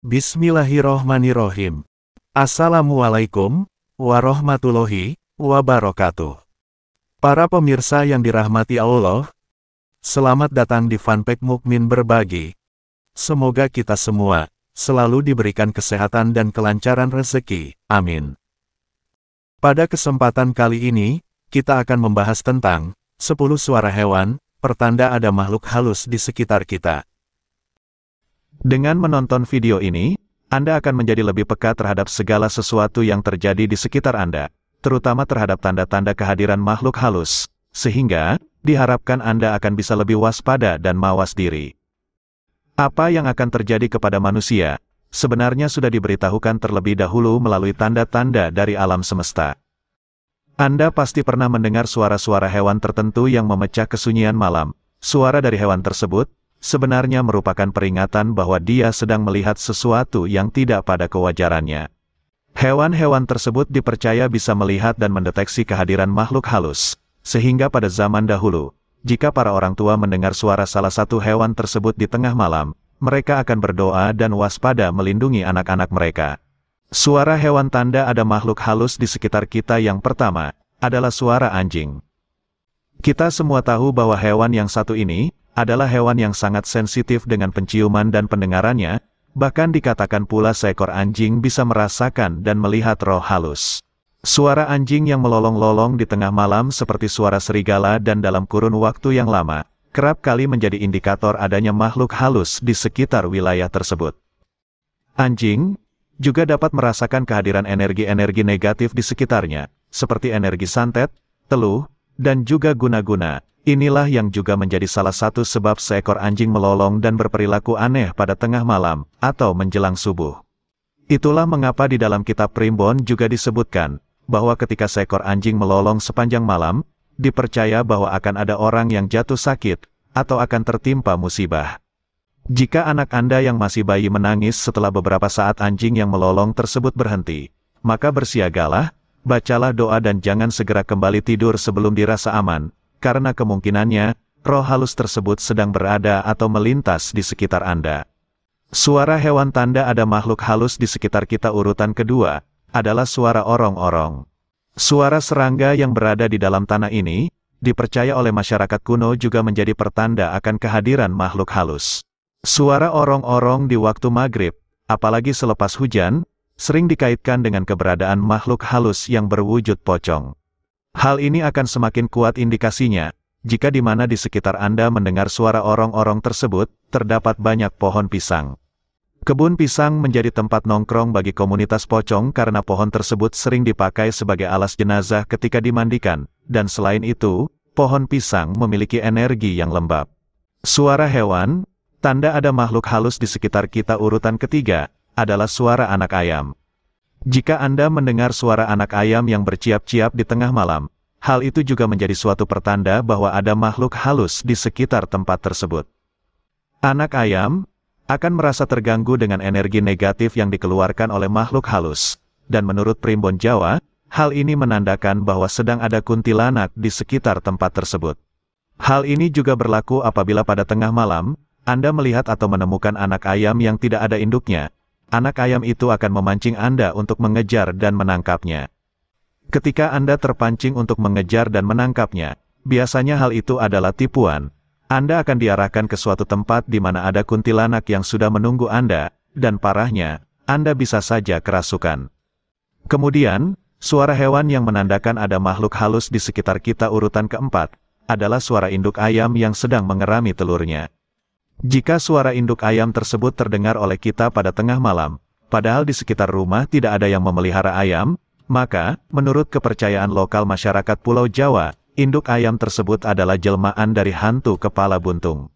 Bismillahirrohmanirrohim. Assalamualaikum warahmatullahi wabarakatuh. Para pemirsa yang dirahmati Allah, selamat datang di Funpack Mukmin Berbagi. Semoga kita semua selalu diberikan kesehatan dan kelancaran rezeki. Amin. Pada kesempatan kali ini, kita akan membahas tentang 10 suara hewan, pertanda ada makhluk halus di sekitar kita. Dengan menonton video ini, Anda akan menjadi lebih peka terhadap segala sesuatu yang terjadi di sekitar Anda, terutama terhadap tanda-tanda kehadiran makhluk halus, sehingga diharapkan Anda akan bisa lebih waspada dan mawas diri. Apa yang akan terjadi kepada manusia, sebenarnya sudah diberitahukan terlebih dahulu melalui tanda-tanda dari alam semesta. Anda pasti pernah mendengar suara-suara hewan tertentu yang memecah kesunyian malam. Suara dari hewan tersebut sebenarnya merupakan peringatan bahwa dia sedang melihat sesuatu yang tidak pada kewajarannya. Hewan-hewan tersebut dipercaya bisa melihat dan mendeteksi kehadiran makhluk halus, sehingga pada zaman dahulu, jika para orang tua mendengar suara salah satu hewan tersebut di tengah malam, mereka akan berdoa dan waspada melindungi anak-anak mereka. Suara hewan tanda ada makhluk halus di sekitar kita yang pertama adalah suara anjing. Kita semua tahu bahwa hewan yang satu ini adalah hewan yang sangat sensitif dengan penciuman dan pendengarannya, bahkan dikatakan pula seekor anjing bisa merasakan dan melihat roh halus. Suara anjing yang melolong-lolong di tengah malam seperti suara serigala dan dalam kurun waktu yang lama, kerap kali menjadi indikator adanya makhluk halus di sekitar wilayah tersebut. Anjing juga dapat merasakan kehadiran energi-energi negatif di sekitarnya, seperti energi santet, teluh, dan juga guna-guna. Inilah yang juga menjadi salah satu sebab seekor anjing melolong dan berperilaku aneh pada tengah malam, atau menjelang subuh. Itulah mengapa di dalam kitab Primbon juga disebutkan, bahwa ketika seekor anjing melolong sepanjang malam, dipercaya bahwa akan ada orang yang jatuh sakit, atau akan tertimpa musibah. Jika anak Anda yang masih bayi menangis setelah beberapa saat anjing yang melolong tersebut berhenti, maka bersiagalah, bacalah doa dan jangan segera kembali tidur sebelum dirasa aman, karena kemungkinannya, roh halus tersebut sedang berada atau melintas di sekitar Anda. Suara hewan tanda ada makhluk halus di sekitar kita urutan kedua, adalah suara orong-orong. Suara serangga yang berada di dalam tanah ini, dipercaya oleh masyarakat kuno juga menjadi pertanda akan kehadiran makhluk halus. Suara orong-orong di waktu maghrib, apalagi selepas hujan, sering dikaitkan dengan keberadaan makhluk halus yang berwujud pocong. Hal ini akan semakin kuat indikasinya, jika di mana di sekitar Anda mendengar suara orong-orong tersebut, terdapat banyak pohon pisang. Kebun pisang menjadi tempat nongkrong bagi komunitas pocong karena pohon tersebut sering dipakai sebagai alas jenazah ketika dimandikan, dan selain itu, pohon pisang memiliki energi yang lembab. Suara hewan, tanda ada makhluk halus di sekitar kita urutan ketiga, adalah suara anak ayam. Jika Anda mendengar suara anak ayam yang berciap-ciap di tengah malam, hal itu juga menjadi suatu pertanda bahwa ada makhluk halus di sekitar tempat tersebut. Anak ayam akan merasa terganggu dengan energi negatif yang dikeluarkan oleh makhluk halus, dan menurut Primbon Jawa, hal ini menandakan bahwa sedang ada kuntilanak di sekitar tempat tersebut. Hal ini juga berlaku apabila pada tengah malam, Anda melihat atau menemukan anak ayam yang tidak ada induknya. Anak ayam itu akan memancing Anda untuk mengejar dan menangkapnya. Ketika Anda terpancing untuk mengejar dan menangkapnya, biasanya hal itu adalah tipuan. Anda akan diarahkan ke suatu tempat di mana ada kuntilanak yang sudah menunggu Anda, dan parahnya, Anda bisa saja kerasukan. Kemudian, suara hewan yang menandakan ada makhluk halus di sekitar kita urutan keempat, adalah suara induk ayam yang sedang mengerami telurnya. Jika suara induk ayam tersebut terdengar oleh kita pada tengah malam, padahal di sekitar rumah tidak ada yang memelihara ayam, maka, menurut kepercayaan lokal masyarakat Pulau Jawa, induk ayam tersebut adalah jelmaan dari hantu kepala buntung.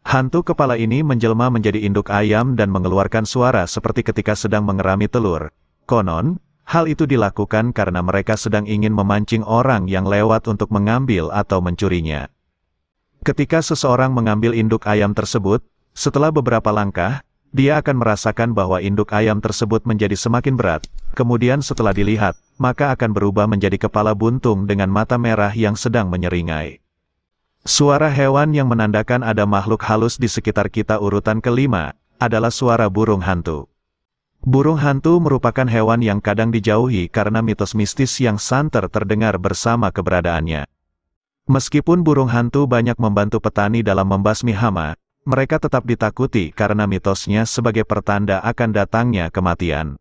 Hantu kepala ini menjelma menjadi induk ayam dan mengeluarkan suara seperti ketika sedang mengerami telur. Konon, hal itu dilakukan karena mereka sedang ingin memancing orang yang lewat untuk mengambil atau mencurinya. Ketika seseorang mengambil induk ayam tersebut, setelah beberapa langkah, dia akan merasakan bahwa induk ayam tersebut menjadi semakin berat, kemudian setelah dilihat, maka akan berubah menjadi kepala buntung dengan mata merah yang sedang menyeringai. Suara hewan yang menandakan ada makhluk halus di sekitar kita urutan kelima, adalah suara burung hantu. Burung hantu merupakan hewan yang kadang dijauhi karena mitos mistis yang santer terdengar bersama keberadaannya. Meskipun burung hantu banyak membantu petani dalam membasmi hama, mereka tetap ditakuti karena mitosnya sebagai pertanda akan datangnya kematian.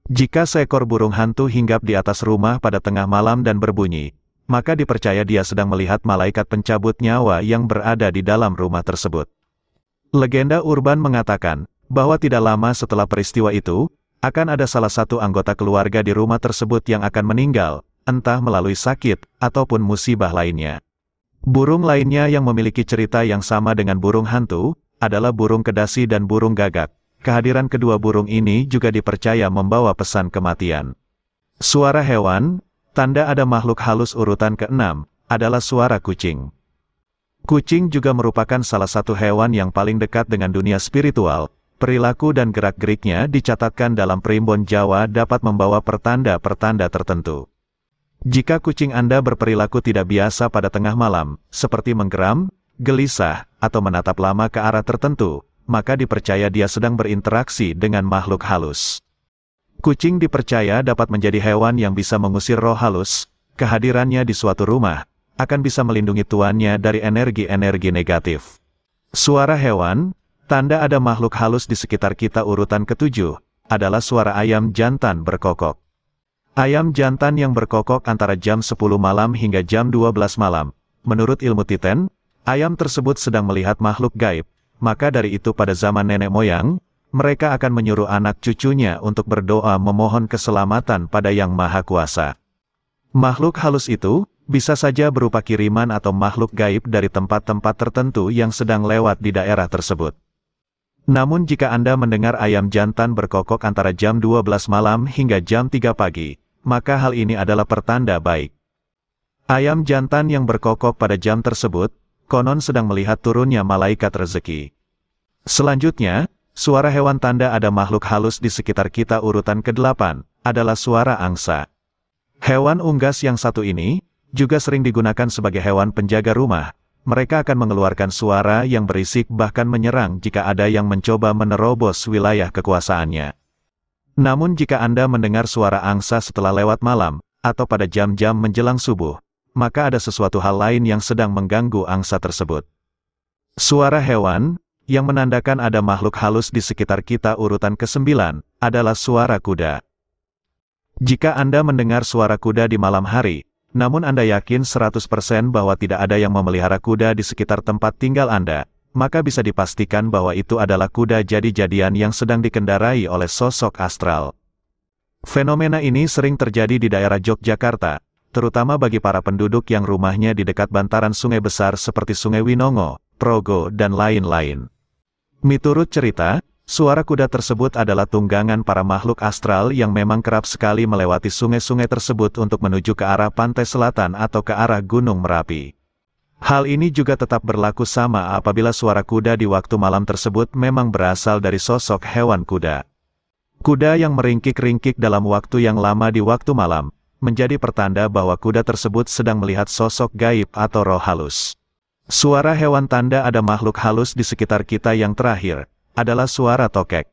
Jika seekor burung hantu hinggap di atas rumah pada tengah malam dan berbunyi, maka dipercaya dia sedang melihat malaikat pencabut nyawa yang berada di dalam rumah tersebut. Legenda urban mengatakan bahwa tidak lama setelah peristiwa itu, akan ada salah satu anggota keluarga di rumah tersebut yang akan meninggal, entah melalui sakit ataupun musibah lainnya. Burung lainnya yang memiliki cerita yang sama dengan burung hantu adalah burung kedasi dan burung gagak. Kehadiran kedua burung ini juga dipercaya membawa pesan kematian. Suara hewan, tanda ada makhluk halus urutan ke-6, adalah suara kucing. Kucing juga merupakan salah satu hewan yang paling dekat dengan dunia spiritual. Perilaku dan gerak-geriknya dicatatkan dalam primbon Jawa dapat membawa pertanda-pertanda tertentu. Jika kucing Anda berperilaku tidak biasa pada tengah malam, seperti menggeram, gelisah, atau menatap lama ke arah tertentu, maka dipercaya dia sedang berinteraksi dengan makhluk halus. Kucing dipercaya dapat menjadi hewan yang bisa mengusir roh halus. Kehadirannya di suatu rumah akan bisa melindungi tuannya dari energi-energi negatif. Suara hewan, tanda ada makhluk halus di sekitar kita urutan ke-7, adalah suara ayam jantan berkokok. Ayam jantan yang berkokok antara jam 10 malam hingga jam 12 malam. Menurut ilmu Titen, ayam tersebut sedang melihat makhluk gaib. Maka dari itu pada zaman nenek moyang, mereka akan menyuruh anak cucunya untuk berdoa memohon keselamatan pada Yang Maha Kuasa. Makhluk halus itu bisa saja berupa kiriman atau makhluk gaib dari tempat-tempat tertentu yang sedang lewat di daerah tersebut. Namun jika Anda mendengar ayam jantan berkokok antara jam 12 malam hingga jam 3 pagi, maka hal ini adalah pertanda baik. Ayam jantan yang berkokok pada jam tersebut, konon sedang melihat turunnya malaikat rezeki. Selanjutnya, suara hewan tanda ada makhluk halus di sekitar kita urutan ke-8, adalah suara angsa. Hewan unggas yang satu ini, juga sering digunakan sebagai hewan penjaga rumah. Mereka akan mengeluarkan suara yang berisik bahkan menyerang jika ada yang mencoba menerobos wilayah kekuasaannya. Namun jika Anda mendengar suara angsa setelah lewat malam, atau pada jam-jam menjelang subuh, maka ada sesuatu hal lain yang sedang mengganggu angsa tersebut. Suara hewan, yang menandakan ada makhluk halus di sekitar kita urutan ke-9, adalah suara kuda. Jika Anda mendengar suara kuda di malam hari, namun Anda yakin 100% bahwa tidak ada yang memelihara kuda di sekitar tempat tinggal Anda, maka bisa dipastikan bahwa itu adalah kuda jadi-jadian yang sedang dikendarai oleh sosok astral. Fenomena ini sering terjadi di daerah Yogyakarta, terutama bagi para penduduk yang rumahnya di dekat bantaran sungai besar seperti Sungai Winongo, Progo, dan lain-lain. Miturut cerita, suara kuda tersebut adalah tunggangan para makhluk astral yang memang kerap sekali melewati sungai-sungai tersebut untuk menuju ke arah pantai selatan atau ke arah Gunung Merapi. Hal ini juga tetap berlaku sama apabila suara kuda di waktu malam tersebut memang berasal dari sosok hewan kuda. Kuda yang meringkik-ringkik dalam waktu yang lama di waktu malam, menjadi pertanda bahwa kuda tersebut sedang melihat sosok gaib atau roh halus. Suara hewan tanda ada makhluk halus di sekitar kita yang terakhir, adalah suara tokek.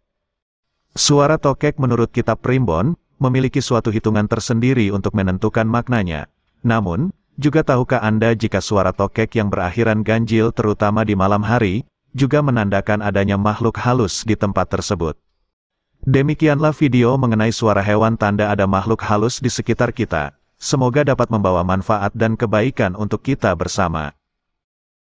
Suara tokek menurut kitab Primbon, memiliki suatu hitungan tersendiri untuk menentukan maknanya. Namun, juga tahukah Anda jika suara tokek yang berakhiran ganjil terutama di malam hari, juga menandakan adanya makhluk halus di tempat tersebut. Demikianlah video mengenai suara hewan tanda ada makhluk halus di sekitar kita. Semoga dapat membawa manfaat dan kebaikan untuk kita bersama.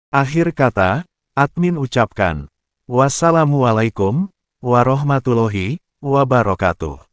Akhir kata, admin ucapkan, wassalamualaikum warahmatullahi wabarakatuh.